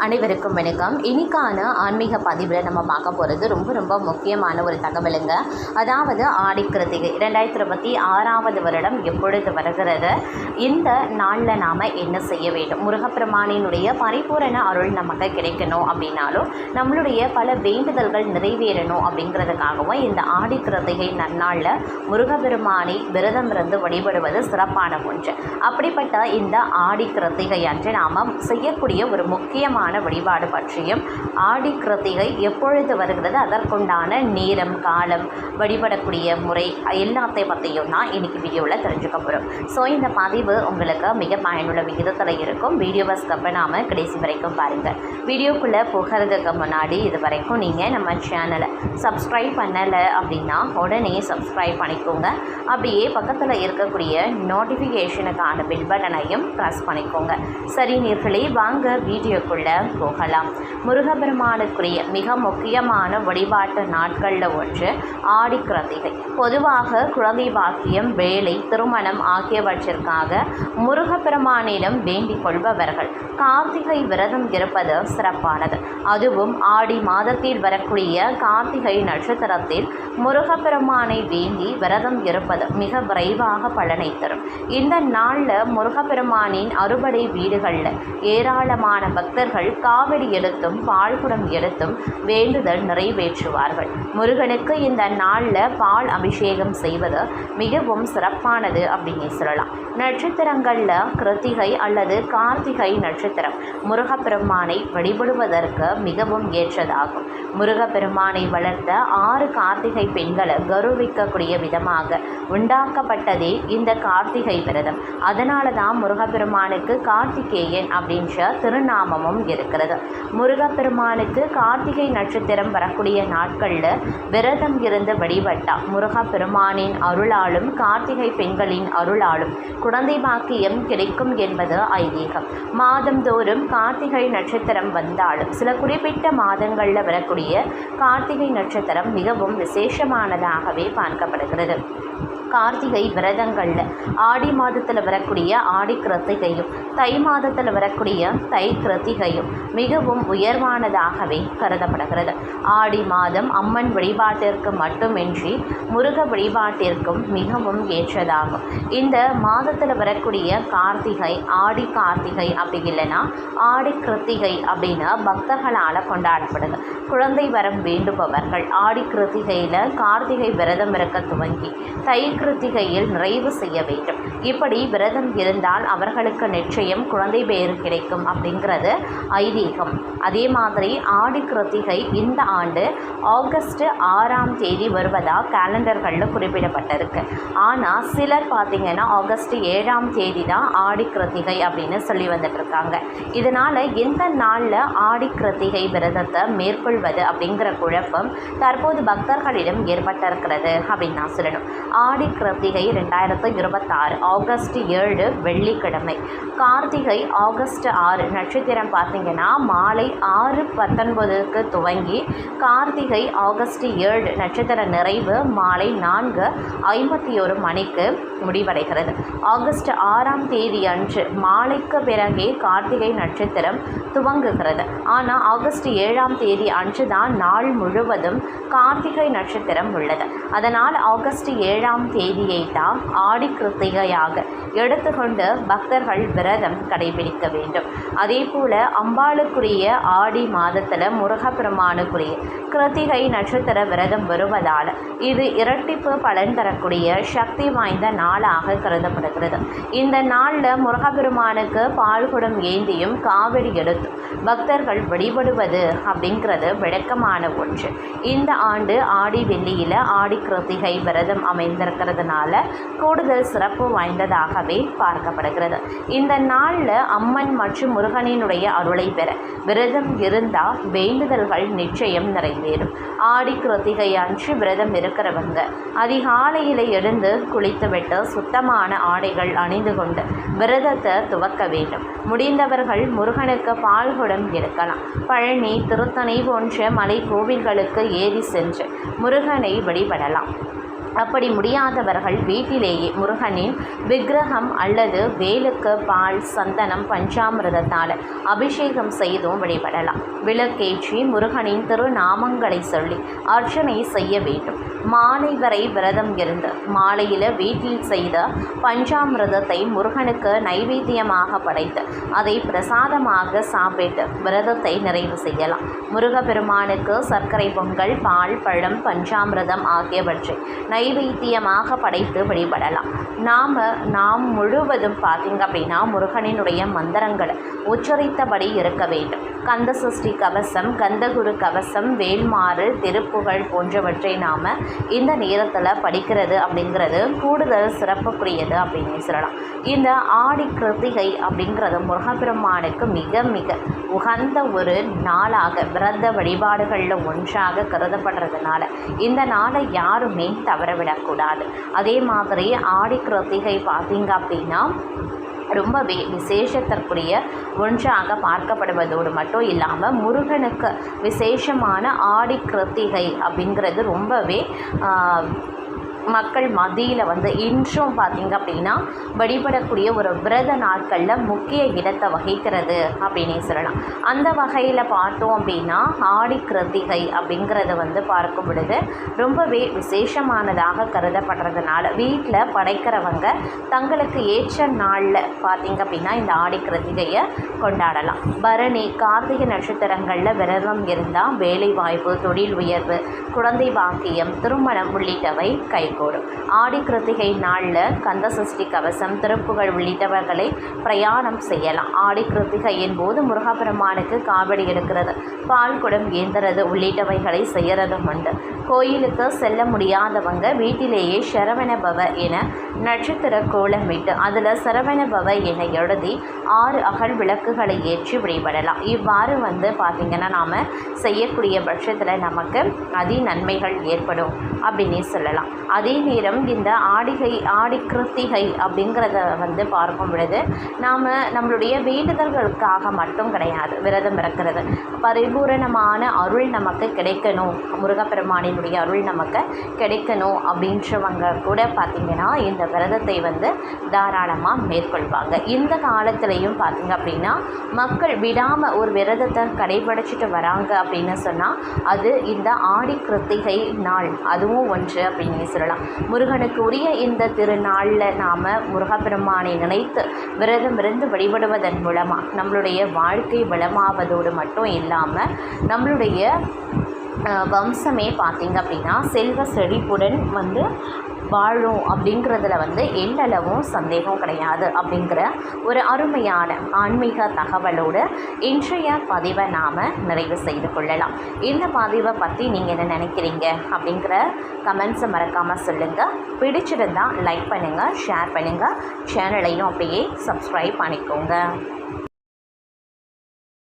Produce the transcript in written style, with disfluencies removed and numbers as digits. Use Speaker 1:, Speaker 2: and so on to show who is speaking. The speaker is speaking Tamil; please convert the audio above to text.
Speaker 1: அனைவருக்கும் வணக்கம். இன்னைக்கான ஆன்மீக பதிவில் நம்ம பார்க்க போகிறது ரொம்ப முக்கியமான ஒரு தகவலுங்க. அதாவது ஆடிக்கிருத்திகை 2026 வருடம் எப்பொழுது வருகிறது, இந்த நாளில் நாம் என்ன செய்ய வேண்டும், முருகப்பெருமானினுடைய பரிபூரண அருள் நமக்கு கிடைக்கணும் அப்படின்னாலும் நம்மளுடைய பல வேண்டுதல்கள் நிறைவேறணும் அப்படிங்கிறதுக்காகவும் இந்த ஆடிக்கிருத்திகை நன்னாளில் முருகப்பெருமானை விரதம் இருந்து வழிபடுவது சிறப்பான ஒன்று. அப்படிப்பட்ட இந்த ஆடிக்கிருத்திகை அன்று நாம் செய்யக்கூடிய ஒரு முக்கியமான வழிபாடு பற்றியும், ஆடி கிருத்திகை எப்பொழுது வருகிறது, அதற்குண்டான நேரம் காலம், வழிபடக்கூடிய முறை எல்லாத்தை பற்றியும் தான் இன்றைக்கி வீடியோவில் தெரிஞ்சுக்க போகிறோம். ஸோ இந்த பதிவு உங்களுக்கு மிக பயனுள்ள விகிதத்தில் இருக்கும். வீடியோவை ஸ்கிப் பண்ணாமல் கடைசி வரைக்கும் பாருங்கள். வீடியோக்குள்ளே போகிறதுக்கு முன்னாடி இது வரைக்கும் நீங்கள் நம்ம சேனலை சப்ஸ்கிரைப் பண்ணலை அப்படின்னா உடனே சப்ஸ்கிரைப் பண்ணிக்கோங்க. அப்படியே பக்கத்தில் இருக்கக்கூடிய நோட்டிஃபிகேஷனுக்கான பெல் பட்டனையும் ப்ரெஸ் பண்ணிக்கோங்க. சரி நேயர்களே, வாங்க வீடியோக்குள்ளே போகலாம். முருகப்பெருமானுக்குரிய மிக முக்கியமான வழிபாட்டு நாட்களில் ஒன்று ஆடிக்கிருத்திகை. பொதுவாக குழந்தை பாக்கியம், வேலை, திருமணம் ஆகியவற்றிற்காக முருகப்பெருமானிடம் வேண்டிக் கொள்பவர்கள் கார்த்திகை விரதம் இருப்பது சிறப்பானது. அதுவும் ஆடி மாதத்தில் வரக்கூடிய கார்த்திகை நட்சத்திரத்தில் முருகப்பெருமானை வேண்டி விரதம் இருப்பது மிக விரைவாக பலனை தரும். இந்த நாளில் முருகப்பெருமானின் அறுபடை வீடுகளில் ஏராளமான பக்தர்கள் காவடி எடுத்தும் பால்குடம் எடுத்தும் வேண்டுதல் நிறைவேற்றுவார்கள். முருகனுக்கு இந்த நாளில் பால் அபிஷேகம் செய்வது மிகவும் சிறப்பானது அப்படின்னு சொல்லலாம். நட்சத்திரங்களில் கிருத்திகை அல்லது கார்த்திகை நட்சத்திரம் முருகப்பெருமானை வழிபடுவதற்கு மிகவும் ஏற்றதாகும். முருகப்பெருமானை வளர்த்த 6 கார்த்திகை பெண்களை கௌரவிக்கக்கூடிய விதமாக உண்டாக்கப்பட்டதே இந்த கார்த்திகை விரதம். அதனால தான் முருகப்பெருமானுக்கு கார்த்திகேயன் அப்படின்ற திருநாமமும் இருக்கிறது. முருகப்பெருமானுக்கு கார்த்திகை நட்சத்திரம் வரக்கூடிய நாட்களில் விரதம் இருந்து வழிபட்டால் முருகப்பெருமானின் அருளாலும் கார்த்திகை பெண்களின் அருளாலும் குழந்தை பாக்கியம் கிடைக்கும் என்பது ஐதீகம். மாதந்தோறும் கார்த்திகை நட்சத்திரம் வந்தாலும் சில குறிப்பிட்ட மாதங்களில் வரக்கூடிய கார்த்திகை நட்சத்திரம் மிகவும் விசேஷமானதாகவே பார்க்கப்படுகிறது. கார்த்திகை விரதங்களில் ஆடி மாதத்தில் வரக்கூடிய ஆடி கிருத்திகையும், தை மாதத்தில் வரக்கூடிய தை கிருத்திகையும் மிகவும் உயர்வானதாகவே கருதப்படுகிறது. ஆடி மாதம் அம்மன் வழிபாட்டிற்கு மட்டுமின்றி முருக வழிபாட்டிற்கும் மிகவும் ஏற்றதாகும். இந்த மாதத்தில் வரக்கூடிய கார்த்திகை ஆடி கார்த்திகை அப்படி இல்லைன்னா ஆடி கிருத்திகை அப்படின்னு பக்தர்களால் கொண்டாடப்படுது. குழந்தை வரம் வேண்டுபவர்கள் ஆடி கிருத்திகையில் கார்த்திகை விரதம் இருக்க துவங்கி தை கிருத்திகையில் நிறைவு செய்ய வேண்டும். இப்படி விரதம் இருந்தால் அவர்களுக்கு நிச்சயம் குழந்தை பேறு கிடைக்கும் அப்படிங்கிறது ஐதீகம். அதே மாதிரி ஆடி கிருத்திகை இந்த ஆண்டு ஆகஸ்ட் 6 வருவதாக கேலண்டர்களில் குறிப்பிடப்பட்டிருக்கு. ஆனால் சிலர் பார்த்திங்கன்னா ஆகஸ்ட் 7 தான் ஆடி கிருத்திகை அப்படின்னு சொல்லி வந்துட்டு இருக்காங்க. இதனால் எந்த நாளில் ஆடி கிருத்திகை விரதத்தை மேற்கொள்வது அப்படிங்கிற குழப்பம் தற்போது பக்தர்களிடம் ஏற்பட்டிருக்கிறது அப்படின்னு நான் சொல்லணும். ஆடி கிருத்திகை 2026 ஆகஸ்ட் 7 வெள்ளிக்கிழமை, கார்த்திகை ஆகஸ்ட் 6 நட்சத்திரம் பார்த்திங்கன்னா மாலை 6:19 துவங்கி கார்த்திகை ஆகஸ்ட் 7 நட்சத்திர நிறைவு மாலை 4:51 முடிவடைகிறது. ஆகஸ்ட் 6 அன்று மாலைக்கு பிறகே கார்த்திகை நட்சத்திரம் துவங்குகிறது. ஆனால் ஆகஸ்ட் 7 அன்று தான் நாள் முழுவதும் கார்த்திகை நட்சத்திரம் உள்ளது. அதனால் ஆகஸ்ட் 7 தான் ஆடி கிருத்திகையாக எடுத்துக்கொண்டு பக்தர்கள் விரதம் கடைபிடிக்க வேண்டும். அதே போல அம்பாளுக்குரிய ஆடி மாதத்தில் முருகப்பெருமானுக்குரிய கிருத்திகை நட்சத்திர விரதம் வருவதால் இது இரட்டிப்பு பலன் தரக்கூடிய சக்தி வாய்ந்த நாளாக கருதப்படுகிறது. இந்த நாளில் முருகப்பெருமானுக்கு பால்குடம் ஏந்தியும் காவடி எடுத்தும் பக்தர்கள் வழிபடுவது அப்படிங்கிறது விளக்கமான ஒன்று. இந்த ஆண்டு ஆடி வெள்ளியில் ஆடி கிருத்திகை விரதம் அமைந்திருக்கிறதுனால கூடுதல் சிறப்பு வாய்ந்ததாகவே பார்க்கப்படுகிறது. இந்த நாளில் அம்மன் மற்றும் முருகனினுடைய அருளை பெற விரதம் இருந்தால் வேண்டுதல்கள் நிச்சயம் நிறைவேறும். ஆடி கிருத்திகை அன்று விரதம் இருக்கிறவங்க அதிகாலையில் எழுந்து குளித்துவிட்டு சுத்தமான ஆடைகள் அணிந்து கொண்டு விரதத்தை துவக்க வேண்டும். முடிந்தவர்கள் முருகனுக்கு பால்குடம் எடுக்கலாம். பழனி, திருத்தணி போன்ற மலை கோவில்களுக்கு ஏறி சென்று முருகனை வழிபடலாம். அப்படி முடியாதவர்கள் வீட்டிலேயே முருகனின் விக்கிரகம் அல்லது வேலுக்கு பால், சந்தனம், பஞ்சாமிர்தத்தால் அபிஷேகம் செய்தும் வழிபடலாம். விளக்கேற்றி முருகனின் திருநாமங்களை சொல்லி அர்ச்சனை செய்ய வேண்டும். மாலை வரை விரதம் இருந்து மாலையில் வீட்டில் செய்த பஞ்சாமிர்தத்தை முருகனுக்கு நைவேத்தியமாக படைத்து அதை பிரசாதமாக சாப்பிட்டு விரதத்தை நிறைவு செய்யலாம். முருகப்பெருமானுக்கு சர்க்கரை பொங்கல், பால், பழம், பஞ்சாமிர்தம் ஆகியவற்றை நைவேத்தியமாக படைத்து வழிபடலாம். நாம் முழுவதும் பார்த்திங்க அப்படின்னா முருகனினுடைய மந்திரங்களை உச்சரித்தபடி இருக்க வேண்டும். கந்த சஷ்டி கவசம், கந்தகுரு கவசம், வேல்மாறு, திருப்புகழ் போன்றவற்றை நாம் இந்த நேரத்தில் படிக்கிறது அப்படிங்கிறது கூடுதல் சிறப்புக்குரியது அப்படின்னு சொல்லலாம். இந்த ஆடி கிருத்திகை அப்படிங்கிறது முருகப்பெருமானுக்கு மிக மிக உகந்த ஒரு நாளாக விரத வழிபாடுகளில் ஒன்றாக கருதப்படுறதுனால இந்த நாளை யாருமே தவறவிடக்கூடாது. அதே மாதிரி ஆடி கிருத்திகை பார்த்திங்க அப்படின்னா ரொம்பவே விசேஷத்திற்குரிய ஒன்றாக பார்க்கப்படுவதோடு மட்டும் இல்லாமல் முருகனுக்கு விசேஷமான ஆடி கிருத்திகை அப்படிங்கிறது ரொம்பவே மக்கள் மத்தியில் இன்றும் பார்த்திங்க அப்படின்னா வழிபடக்கூடிய ஒரு விரத நாட்களில் முக்கிய இடத்தை வகிக்கிறது அப்படின்னே சொல்லலாம். அந்த வகையில் பார்த்தோம் அப்படின்னா ஆடி கிருத்திகை அப்படிங்கிறது பார்க்கும் பொழுது ரொம்பவே விசேஷமானதாக கருதப்படுறதுனால வீட்டில் படைக்கிறவங்க தங்களுக்கு ஏற்ற நாளில் பார்த்திங்க அப்படின்னா இந்த ஆடி கிருத்திகையை கொண்டாடலாம். பரணி, கார்த்திகை நட்சத்திரங்களில் விரதம் இருந்தால் வேலை வாய்ப்பு, தொழில் உயர்வு, குழந்தை பாக்கியம், திருமணம் உள்ளிட்டவை கைகூடும். ஆடி கிருத்திகை நாளில் கந்த சஷ்டி கவசம், திருப்புகழ் உள்ளிட்டவர்களை பிரயாணம் செய்யலாம். ஆடி கிருத்திகையின் போது முருகப்பெருமானுக்கு காவடி எடுக்கிறது, பால் குடம் ஏந்துறது உள்ளிட்டவைகளை செய்யறதும் உண்டு. கோயிலுக்கு செல்ல முடியாதவங்க வீட்டிலேயே சரவண பவ என நட்சத்திர கோலமிட்டு அதில் சரவண பவ என எழுதி 6 அகல் விளக்குகளை ஏற்றி வழிபடலாம். இவ்வாறு பார்த்திங்கன்னா நாம் செய்யக்கூடிய பட்சத்தில் நமக்கு அதி நன்மைகள் ஏற்படும் அப்படின்னே சொல்லலாம். அதே நேரம் இந்த ஆடி கிருத்திகை அப்படிங்கிறத பார்க்கும் பொழுது நாம் நம்மளுடைய வேண்டுதல்களுக்காக மட்டும் கிடையாது விரதம் இருக்கிறது. பரிபூரணமான அருள் நமக்கு கிடைக்கணும், முருகப்பெருமானினுடைய அருள் நமக்கு கிடைக்கணும் அப்படின்றவங்க கூட பார்த்திங்கன்னா இந்த விரதத்தை தாராளமாக மேற்கொள்வாங்க. இந்த காலத்திலையும் பார்த்திங்க அப்படின்னா மக்கள் விடாமல் ஒரு விரதத்தை கடைபிடிச்சிட்டு வராங்க அப்படின்னு சொன்னால் அது இந்த ஆடி கிருத்திகை நாள் அதுவும் ஒன்று அப்படின்னு சொல்லலாம். முருகனுக்கு உரிய இந்த திருநாளில் நாம் முருகப்பெருமானை நினைத்து விரதம் இருந்து வழிபடுவதன் மூலமாக நம்மளுடைய வாழ்க்கை வளமாவதோடு மட்டும் இல்லாமல் நம்மளுடைய வம்சமே பார்த்திங்க அப்படின்னா செல்வ செழிப்புடன் வாழும் அப்படிங்கிறதுல எல்லளவும் சந்தேகம் கிடையாது அப்படிங்கிற ஒரு அருமையான ஆன்மீக தகவலோடு இன்றைய பதிவை நாம் நிறைவு செய்து கொள்ளலாம். இந்த பதிவை பற்றி நீங்கள் என்ன நினைக்கிறீங்க அப்படிங்கிற கமெண்ட்ஸை மறக்காமல் சொல்லுங்கள். பிடிச்சிருந்தால் லைக் பண்ணுங்கள், ஷேர் பண்ணுங்கள், சேனலையும் அப்படியே சப்ஸ்கிரைப் பண்ணிக்கோங்க.